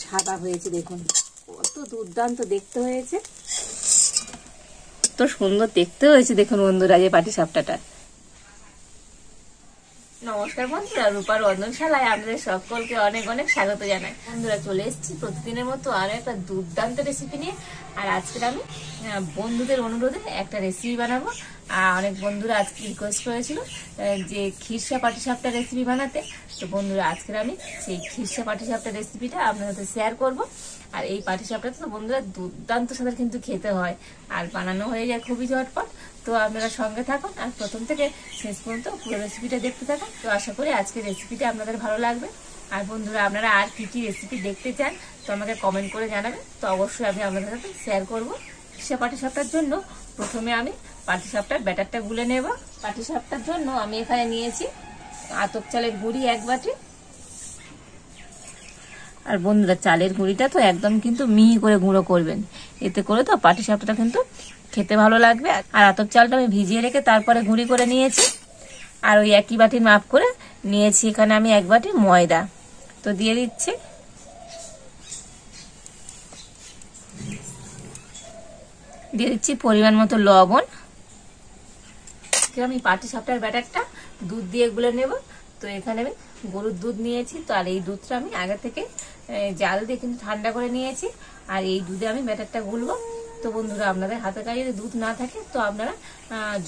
সাদা হয়েছে। দেখুন কত দুর্দান্ত দেখতে হয়েছে, কত সুন্দর দেখতে হয়েছে। দেখুন বন্ধুরা এই পাটিসাপটাটা। নমস্কার বন্ধুরা, রূপার রন্ধনশালায় আপনাদের সকলকে অনেক অনেক স্বাগত জানাই। বন্ধুরা চলে এসেছি প্রতিদিনের মতো আরো একটা দুর্দান্ত রেসিপি নিয়ে। আর আজকে আমি বন্ধুদের অনুরোধে একটা রেসিপি বানাবো। আর অনেক বন্ধুরা আজকে রিকোয়েস্ট করেছিল যে খিরসা পাটিসাপটা রেসিপি বানাতে। তো বন্ধুরা আজকে আমি সেই খিরসা পাটিসাপটা রেসিপিটা আপনাদের সাথে শেয়ার করব। আর এই পাটিসাপটা তো বন্ধুরা দুর্দান্ত সাথে কিন্তু খেতে হয়, আর বানানো হয়ে যায় খুবই ঝটপট। তো আপনারা সঙ্গে থাকুন আর প্রথম থেকে শেষ পর্যন্ত পুরো রেসিপিটা দেখতে থাকুন। তো আশা করি আজকের রেসিপিটা আপনাদের ভালো লাগবে। আর বন্ধুরা আপনারা আর কি কি রেসিপি দেখতে চান তো আমাকে কমেন্ট করে জানাবেন, তো অবশ্যই আমি আপনাদের সাথে শেয়ার করবো। সে পাটিসাপটার জন্য প্রথমে আমি পাটিসাপটার ব্যাটারটা গুলে নেব। পাটিসাপটার জন্য আমি এখানে নিয়েছি আতপ চালের গুঁড়ি 1 বাটি। আর বন্ধুরা চালের গুঁড়িটা তো একদম কিন্তু মিহি করে গুঁড়ো করবেন, এতে করে তো পাটিসাপটাটা কিন্তু খেতে ভালো লাগবে। আর আতপ চালটা আমি ভিজিয়ে রেখে তারপরে গুঁড়ি করে নিয়েছি। আর ওই একই বাটির মাপ করে নিয়েছি এখানে আমি 1 বাটি ময়দা। তো দিয়ে দিচ্ছি। দিয়ে দিচ্ছি পরিমাণ মতো লবণ। আমি পাটিসাপটার ব্যাটারটা দুধ দিয়ে গুলে নেব। তো এখানে আমি গরুর দুধ নিয়েছি। তো আর এই দুধটা আমি আগে থেকে জাল দিয়ে কিন্তু ঠান্ডা করে নিয়েছি। আর এই দুধে আমি ব্যাটারটা গুলবো। তো বন্ধুরা আপনাদের হাতে কাছে যদি দুধ না থাকে তো আপনারা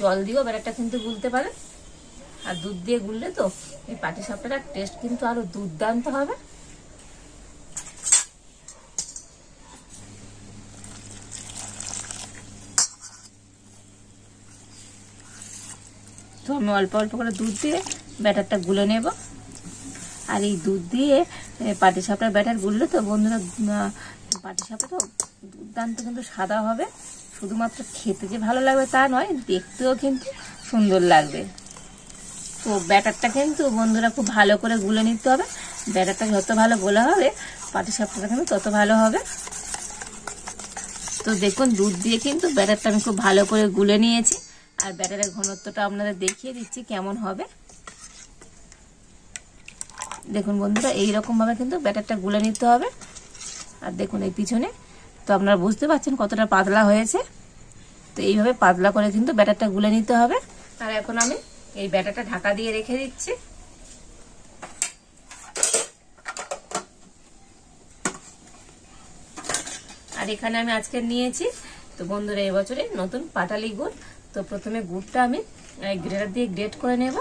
জল দিয়েও ব্যাটারটা কিন্তু গুলতে পারেন। আর দুধ দিয়ে গুললে তো এই পাটিসাপটার টেস্ট কিন্তু আরো দুর্দান্ত হবে। তো আমি অল্প অল্প করে দুধ দিয়ে ব্যাটারটা গুলে নেব। আর এই দুধ দিয়ে পাটিসাপটার ব্যাটার গুললে তো বন্ধুরা পাটিসাপটা দুর্দান্ত কিন্তু সাদা হবে। শুধুমাত্র খেতে যে ভালো লাগবে তা নয়, দেখতেও কিন্তু সুন্দর লাগবে। তো ব্যাটারটা কিন্তু বন্ধুরা খুব ভালো করে গুলে নিতে হবে। ব্যাটারটা যত ভালো গোলা হবে পাটিসাপটাটা কিন্তু তত ভালো হবে। তো দেখুন দুধ দিয়ে কিন্তু ব্যাটারটা আমি খুব ভালো করে গুলে নিয়েছি। আর ব্যাটারের ঘনত্বটা আপনাদের দেখিয়ে দিচ্ছি কেমন হবে। দেখুন বন্ধুরা এইরকম ভাবে কিন্তু ব্যাটারটা গুলে নিতে হবে। আর দেখুন এই পিছনে তো আপনারা বুঝতে পারছেন কতটা পাতলা হয়েছে। তো এইভাবে পাতলা করে কিন্তু ব্যাটারটা গুলে নিতে হবে। আর এখন আমি এই ব্যাটারটা ঢাকা দিয়ে রেখে দিচ্ছি। আর এখানে আমি আজকে নিয়েছি তো বন্ধুরা এবছরে নতুন পাটালি গুড়। তো প্রথমে গুড়টা আমি গ্রেটার দিয়ে গ্রেট করে নেব।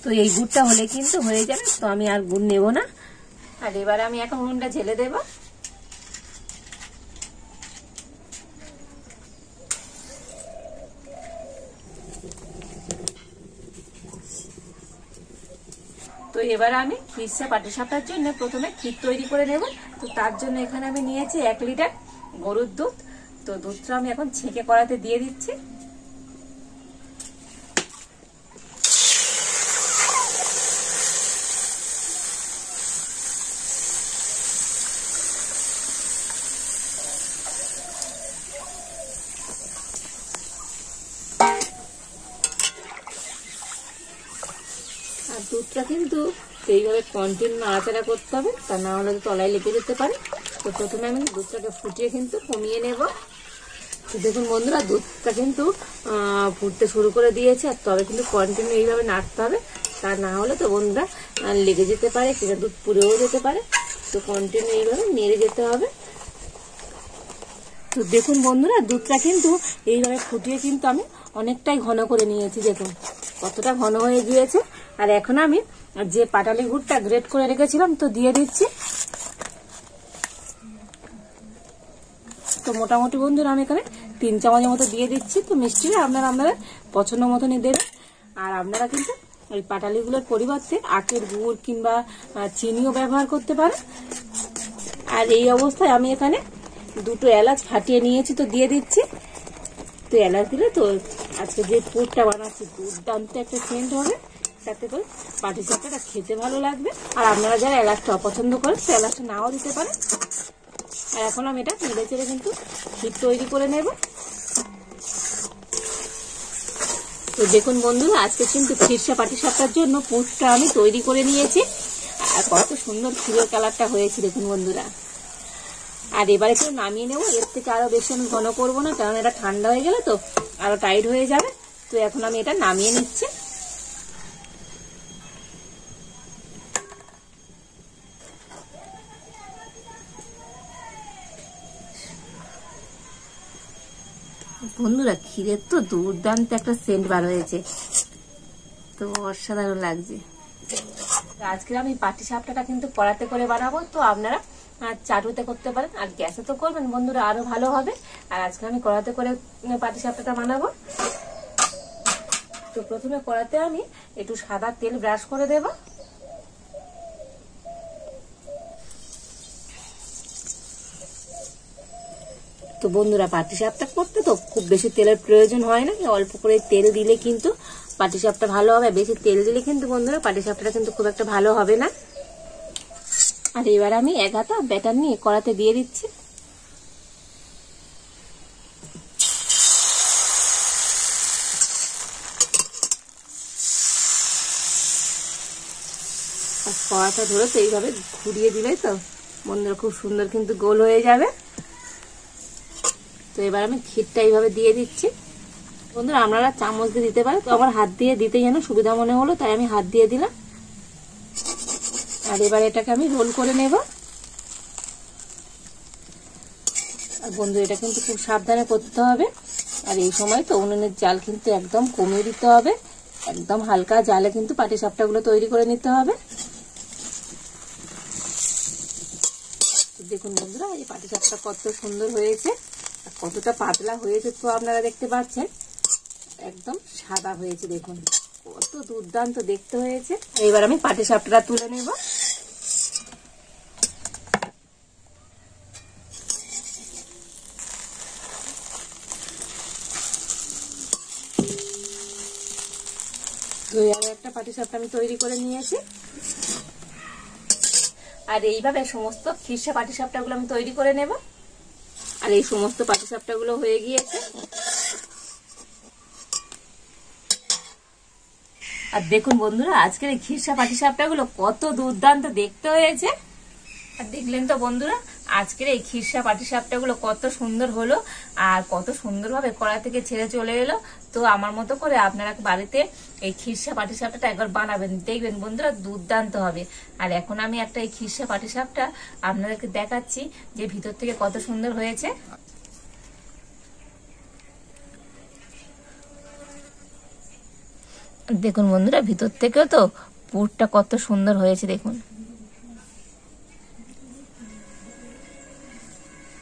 তো এই গুড়টা হলে কিন্তু হয়ে যাবে। তো আমি আর গুড় নেব না। আর এবারে আমি এখন উনুনটা ঝেলে দেব। তো এবারে আমি খিরসা পাটিসাপটার জন্য প্রথমে ক্ষীর তৈরি করে নেব। তো তার জন্য এখানে আমি নিয়েছি 1 লিটার গরুর দুধ। তো দুধটা আমি এখন ছেঁকে কড়াইতে দিয়ে দিচ্ছি। আর দুধটা কিন্তু এইভাবে কন্টিনিউ নাড়াচাড়া করতে হবে, তা না হলে তলায় লেগে যেতে পারে। তো প্রথমে আমি দুধটাকে ফুটিয়ে কিন্তু কমিয়ে নেব। তো দেখুন বন্ধুরা দুধটা কিন্তু ফুটতে শুরু করে দিয়েছে। আর তবে কিন্তু কন্টিনিউ এইভাবে নাড়তে হবে, তা না হলে তো বন্ধুরা লেগে যেতে পারে, কিংবা দুধ পুড়েও যেতে পারে। তো কন্টিনিউ এইভাবে নেড়ে যেতে হবে। তো দেখুন বন্ধুরা দুধটা কিন্তু এইভাবে ফুটিয়ে কিন্তু আমি অনেকটাই ঘন করে নিয়েছি। দেখুন কতটা ঘন হয়ে গিয়েছে। আর এখন আমি যে পাটালি গুড়টা গ্রেট করে রেখেছিলাম তো দিয়ে দিচ্ছি। তো মোটামুটি বন্ধুরা আমি এখানে 3 চামচের মতো দিয়ে দিচ্ছি। তো মিষ্টিটা আপনারা পছন্দ মতনই দেবেন। আর আপনারা কিন্তু ওই পাটালিগুলোর পরিবর্তে আখের গুড় কিংবা চিনিও ব্যবহার করতে পারেন। আর এই অবস্থায় আমি এখানে 2টো এলাচ ফাটিয়ে নিয়েছি, তো দিয়ে দিচ্ছি। তো এলাচ দিলে তো আজকে যে পুরটা বানাচ্ছি দুর্দান্ত একটা সেন্ট হবে, তাতে করে পাটিসাপটাটা খেতে ভালো লাগবে। আর আপনারা যারা এলাচটা অপছন্দ করেন তো এলাচটা নাও দিতে পারেন। আর এখন আমি এটা নেড়ে চেড়ে কিন্তু ক্ষীর তৈরি করে নেব। তো দেখুন বন্ধুরা, আজকে কিন্তু খিরসা পাটিসাপটার জন্য পুরটা আমি তৈরি করে নিয়েছি। আর কত সুন্দর ক্ষীরের কালারটা হয়েছে দেখুন বন্ধুরা। আর এবারে একটু নামিয়ে নেবো, এর থেকে আরো বেশি আমি ঘন করবো না, কারণ এটা ঠান্ডা হয়ে গেলে তো আরো টাইট হয়ে যাবে। তো এখন আমি এটা নামিয়ে নিচ্ছি। বন্ধুরা, ক্ষীরের তো দুর্দান্ত একটা সেন্ট বার হয়েছে, তো অসাধারণ লাগছে। আজকে আমি পাটিসাপটাটা কিন্তু কড়াতে করে বানাবো, তো আপনারা চাটুতে করতে পারেন, আর গ্যাসে তো করবেন বন্ধুরা আরো ভালো হবে। আর আজকে আমি কড়াতে করে পাটিসাপটাটা বানাবো। তো প্রথমে কড়াতে আমি একটু সাদা তেল ব্রাশ করে দেব। তো বন্ধুরা, পাটিসাপটা করতে তো খুব বেশি তেলের প্রয়োজন হয় না, অল্প করে তেল দিলে কিন্তু পাটিসাপটা ভালো হবে। বেশি তেল দিলে কিন্তু বন্ধুরা পাটিসাপটাটা কিন্তু খুব একটা ভালো হবে না। আর এবার আমি এক হাতা ব্যাটার নিয়ে কড়াতে দিয়ে দিচ্ছি। আর কড়াটা ধরে তো এইভাবে ঘুরিয়ে দিলে তো বন্ধুরা খুব সুন্দর কিন্তু গোল হয়ে যাবে। তো এবার আমি ক্ষীরটা এইভাবে দিয়ে দিচ্ছি। বন্ধুরা, আপনারা চামচ দিয়ে দিতে পারেন, তো আমার হাত দিয়ে দিতে যেন সুবিধা মনে হলো, তাই আমি হাত দিয়ে দিলাম। আর এবার এটাকে আমি রোল করে নেব। আর বন্ধু, এটা কিন্তু খুব সাবধানে করতে হবে। আর এই সময় তো উনুনের জাল কিন্তু একদম কমিয়ে দিতে হবে, একদম হালকা জালে কিন্তু পাটিসাপটাগুলো তৈরি করে নিতে হবে। দেখুন বন্ধুরা, এই পাটিসাপটা কত সুন্দর হয়েছে, আর কতটা পাতলা হয়েছে তো আপনারা দেখতে পাচ্ছেন, একদম সাদা হয়েছে। দেখুন কত দুর্দান্ত দেখতে হয়েছে। এবার আমি পাটিসাপটাটা তুলে নেব। তো আরো একটা পাটিসাপটা আমি তৈরি করে নিয়েছি। আর এইভাবে সমস্ত খিরসা পাটিসাপটাগুলো আমি তৈরি করে নেব। আর এই সমস্ত পাটিসাপটাগুলো হয়ে গিয়েছে। আর দেখুন বন্ধুরা, আজকের এই খিরসা পাটিসাপটাগুলো কত দুর্দান্ত দেখতে হয়েছে। আর দেখলেন তো বন্ধুরা, আজকের এই খিরসা পাটিসাপটাগুলো কত সুন্দর হলো, আর কত সুন্দরভাবে কড়া থেকে ছেড়ে চলে এলো। তো আমার মতো করে আপনারা বাড়িতে এই খিরসা পাটিসাপটাটা একবার বানাবেন, দেখবেন বন্ধুরা দুর্দান্ত হবে। আর এখন আমি একটা এই খিরসা পাটিসাপটা আপনাদেরকে দেখাচ্ছি যে ভিতর থেকে কত সুন্দর হয়েছে। দেখুন বন্ধুরা, ভিতর থেকেও তো পুরটা কত সুন্দর হয়েছে দেখুন।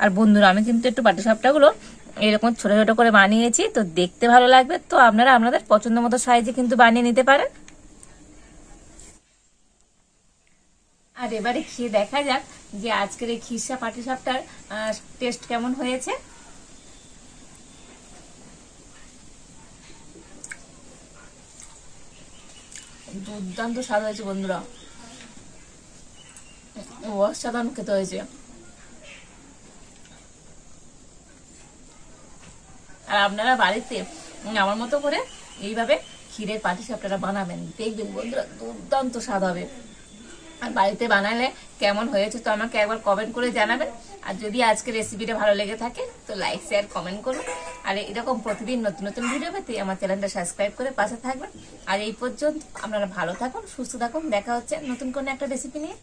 আর বন্ধুরা, আমি কিন্তু একটু পাটিসাপটাগুলো এরকম ছোট ছোট করে বানিয়েছি, তো দেখতে ভালো লাগবে। তো আপনারা আপনাদের পছন্দ মতো সাইজে কিন্তু বানিয়ে নিতে পারেন। আর এবারে খেয়ে দেখা যাক যে আজকের এই খিরসা পাটিসাপটার টেস্ট কেমন হয়েছে। দুর্দান্ত স্বাদ হয়েছে বন্ধুরা, অসাধারণ খেতে হয়েছে। আর আপনারা বাড়িতে আমার মতো করে এইভাবে ক্ষীরের পাটিসাপটাটা বানাবেন, দেখবেন বন্ধুরা দুর্দান্ত স্বাদ হবে। আর বাড়িতে বানালে কেমন হয়েছে তো আমাকে একবার কমেন্ট করে জানাবেন। আর যদি আজকে রেসিপিটা ভালো লেগে থাকে তো লাইক শেয়ার কমেন্ট করুন। আর এরকম প্রতিদিন নতুন নতুন ভিডিও পেতে আমার চ্যানেলটা সাবস্ক্রাইব করে পাশে থাকবেন। আর এই পর্যন্ত আপনারা ভালো থাকুন, সুস্থ থাকুন। দেখা হচ্ছে নতুন কোনো একটা রেসিপি নিয়ে।